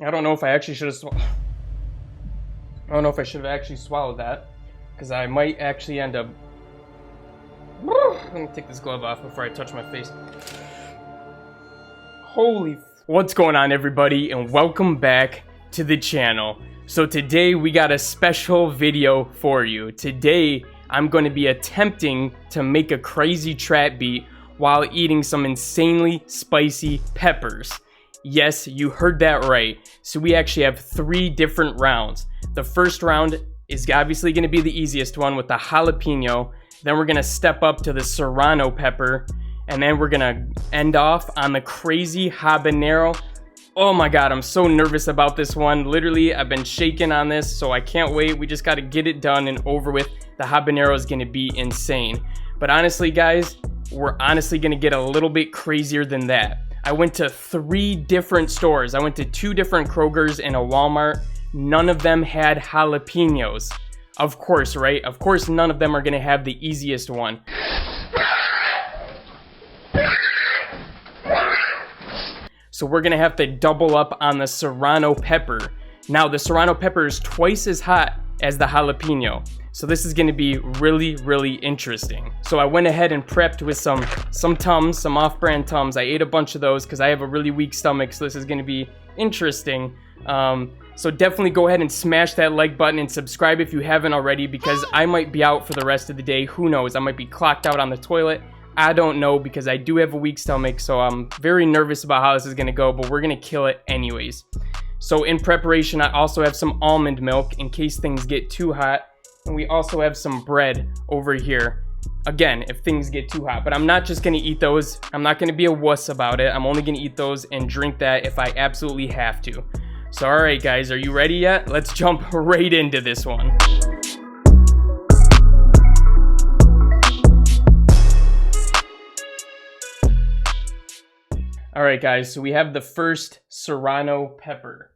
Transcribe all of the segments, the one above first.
I don't know if I actually should have. I don't know if I should have actually swallowed that, because I might actually end up. Let me take this glove off before I touch my face. Holy. What's going on, everybody, and welcome back to the channel. So today we got a special video for you. Today I'm going to be attempting to make a crazy trap beat while eating some insanely spicy peppers. Yes, you heard that right. So we actually have 3 different rounds. The first round is obviously going to be the easiest one with the jalapeno. Then we're going to step up to the Serrano pepper. And then we're going to end off on the crazy habanero. Oh my god, I'm so nervous about this one. Literally, I've been shaking on this, so I can't wait. We just got to get it done and over with. The habanero is going to be insane. But honestly, guys, we're honestly going to get a little bit crazier than that. I went to 3 different stores. I went to 2 different Krogers and a Walmart. None of them had jalapenos. Of course, right? Of course, none of them are going to have the easiest one. So we're going to have to double up on the Serrano pepper. Now, the Serrano pepper is twice as hot as the jalapeno. So this is going to be really, really interesting. So I went ahead and prepped with some Tums, some off-brand Tums. I ate a bunch of those because I have a really weak stomach, so this is going to be interesting. So definitely go ahead and smash that like button and subscribe if you haven't already, because I might be out for the rest of the day. Who knows? I might be clocked out on the toilet. I don't know, because I do have a weak stomach, so I'm very nervous about how this is going to go, but we're going to kill it anyways. So in preparation, I also have some almond milk in case things get too hot. And we also have some bread over here. Again, if things get too hot. But I'm not just going to eat those. I'm not going to be a wuss about it. I'm only going to eat those and drink that if I absolutely have to. So alright guys, are you ready yet? Let's jump right into this one. Alright guys, so we have the first Serrano pepper.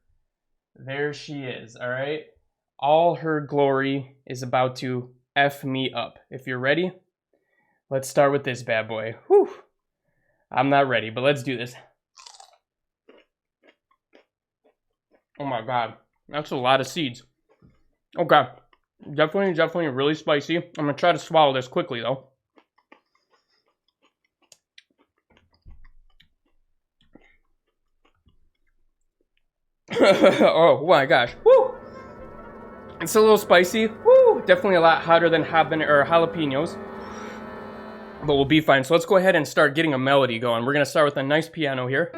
There she is, alright? All her glory is about to F me up. If you're ready, let's start with this bad boy. Whew. I'm not ready, but let's do this. Oh my god, that's a lot of seeds. Okay, definitely really spicy. I'm gonna try to swallow this quickly though. Oh my gosh, woo! It's a little spicy, woo! Definitely a lot hotter than jalapenos, but we'll be fine. So let's go ahead and start getting a melody going. We're gonna start with a nice piano here.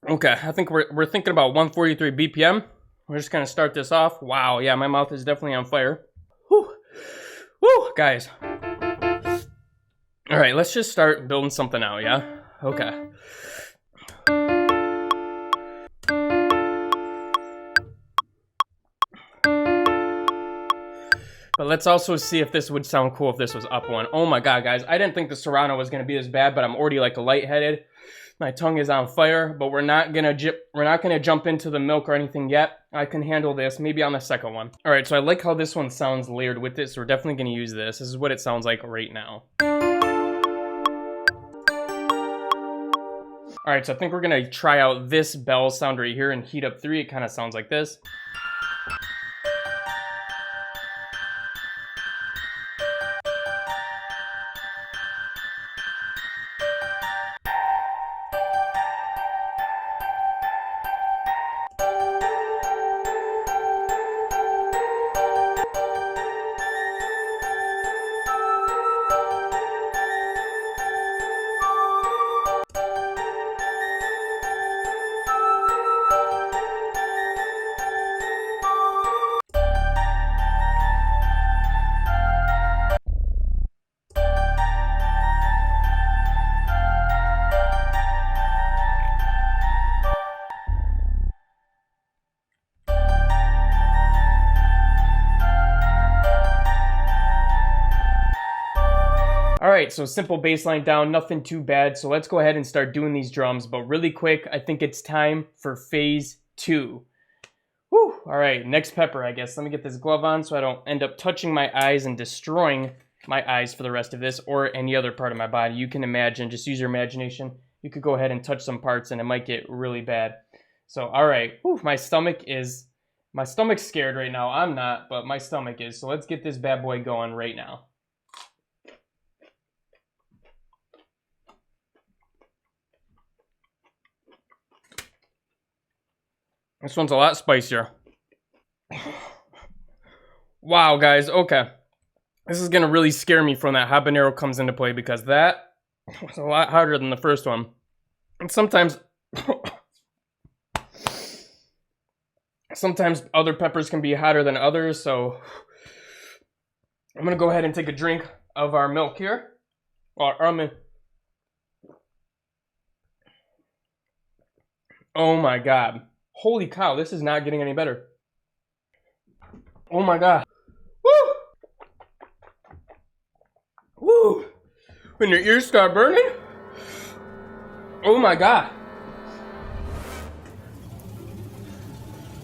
Okay, I think we're thinking about 143 BPM. We're just gonna start this off. Wow, yeah, my mouth is definitely on fire. Woo, woo, guys. All right, let's just start building something out, yeah? Okay. But let's also see if this would sound cool if this was up one. Oh my god, guys, I didn't think the Serrano was gonna be this bad, but I'm already like lightheaded. My tongue is on fire, but we're not gonna jump into the milk or anything yet. I can handle this, maybe on the second one. All right, so I like how this one sounds layered with it, so we're definitely gonna use this. This is what it sounds like right now. All right, so I think we're gonna try out this bell sound right here and heat up 3. It kind of sounds like this. Alright, so simple bass line down, nothing too bad. So let's go ahead and start doing these drums. But really quick, I think it's time for phase 2. Whew, alright, next pepper, I guess. Let me get this glove on so I don't end up touching my eyes and destroying my eyes for the rest of this or any other part of my body. You can imagine, just use your imagination. You could go ahead and touch some parts and it might get really bad. So, all right. Whew, my stomach's scared right now. I'm not, but my stomach is. So let's get this bad boy going right now. This one's a lot spicier. Wow, guys. Okay. This is going to really scare me when that habanero comes into play because that was a lot harder than the first one. And sometimes other peppers can be hotter than others, so I'm going to go ahead and take a drink of our milk here. Oh my god. Holy cow, this is not getting any better. Oh my god. Woo! Woo! When your ears start burning? Oh my god.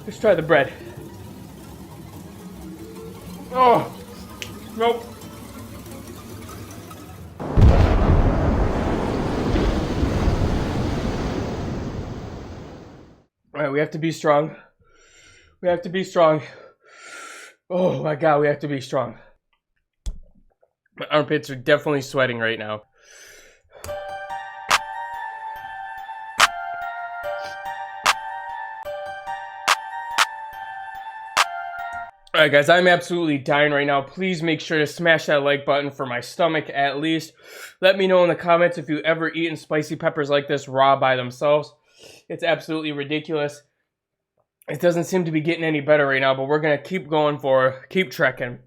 Let's try the bread. Oh, nope. All right, we have to be strong. We have to be strong. Oh my god, we have to be strong. My armpits are definitely sweating right now. Alright guys, I'm absolutely dying right now. Please make sure to smash that like button for my stomach at least. Let me know in the comments if you ever eaten spicy peppers like this raw by themselves. It's absolutely ridiculous. It doesn't seem to be getting any better right now, but we're going to keep going keep trekking.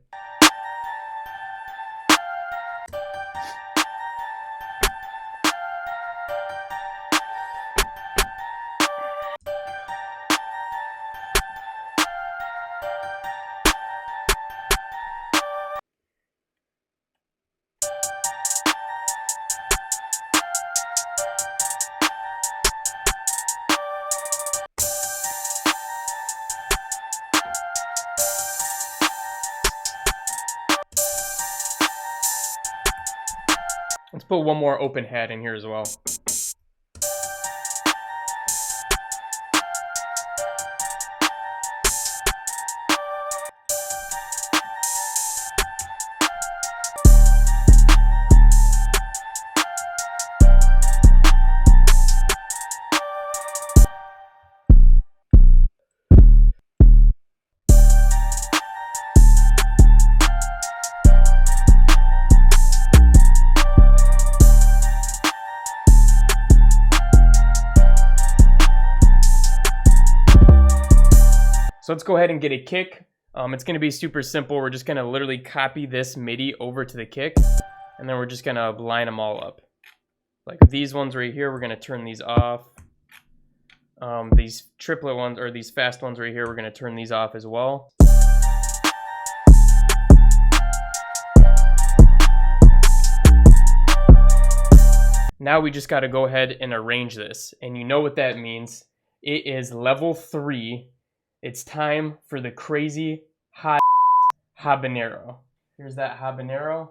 Let's put one more open hat in here as well. So let's go ahead and get a kick. It's going to be super simple. We're just going to literally copy this MIDI over to the kick, and then we're just going to line them all up. Like these ones right here, we're going to turn these off. These triplet ones, or these fast ones right here, we're going to turn these off as well. Now we just got to go ahead and arrange this, and you know what that means. It is level 3. It's time for the crazy hot habanero. Here's that habanero.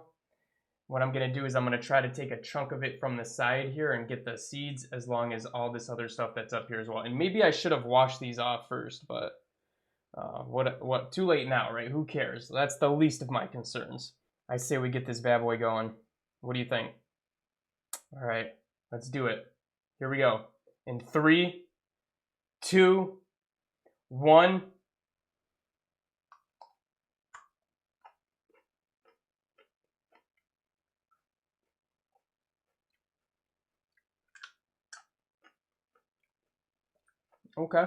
What I'm going to do is I'm going to try to take a chunk of it from the side here and get the seeds, as long as all this other stuff that's up here as well. And maybe I should have washed these off first, but what? Too late now, right? Who cares? That's the least of my concerns. I say we get this bad boy going. What do you think? All right, let's do it. Here we go. In 3, 2, 1. Okay.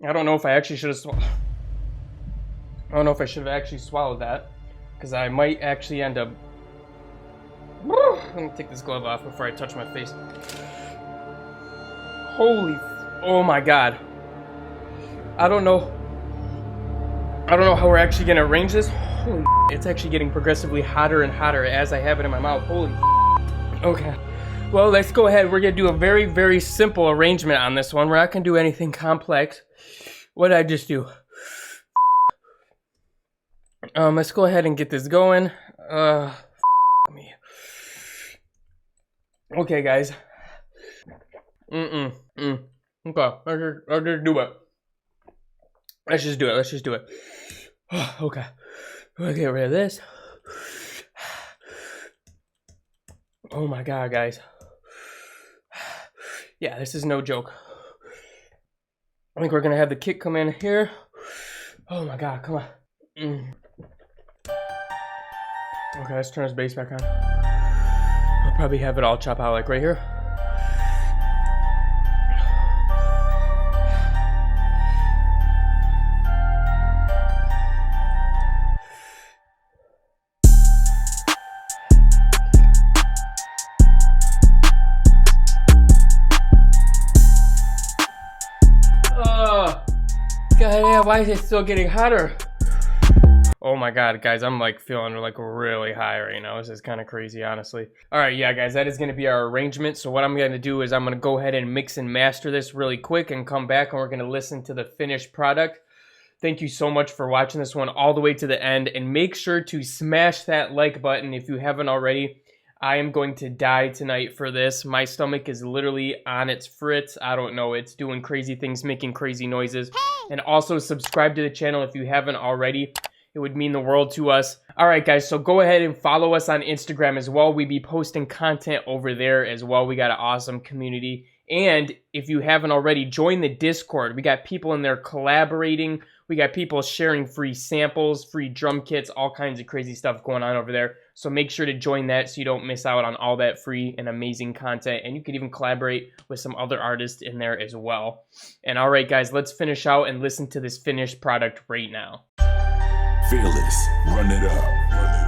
I don't know if I actually should have I don't know if I should have actually swallowed that, because I might actually end up. Let me take this glove off before I touch my face. Oh my god. I don't know how we're actually gonna arrange this. Holy, it's actually getting progressively hotter and hotter as I have it in my mouth. Holy. Okay. Well, let's go ahead. We're gonna do a very, very simple arrangement on this one. We're not gonna do anything complex. What did I just do? Let's go ahead and get this going. Okay, guys. Okay, let's just do it. Let's just do it. Let's just do it. Okay. We'll get rid of this. Oh my god, guys. Yeah, this is no joke. I think we're gonna have the kick come in here. Oh my god, come on. Okay, let's turn this bass back on. I'll probably have it all chop out like right here. God, yeah, why is it still getting hotter? Oh my god, guys, I'm like feeling like really high right now. This is kind of crazy, honestly. All right, yeah, guys, that is going to be our arrangement. So what I'm going to do is I'm going to go ahead and mix and master this really quick and come back and we're going to listen to the finished product. Thank you so much for watching this one all the way to the end, and make sure to smash that like button if you haven't already. I am going to die tonight for this. My stomach is literally on its fritz. I don't know. It's doing crazy things, making crazy noises. And also subscribe to the channel if you haven't already. It would mean the world to us. All right, guys, so go ahead and follow us on Instagram as well. We be posting content over there as well. We got an awesome community. And if you haven't already, join the Discord. We got people in there collaborating. We got people sharing free samples, free drum kits, all kinds of crazy stuff going on over there. So make sure to join that so you don't miss out on all that free and amazing content. And you can even collaborate with some other artists in there as well. And all right, guys, let's finish out and listen to this finished product right now. Fearless, run it up.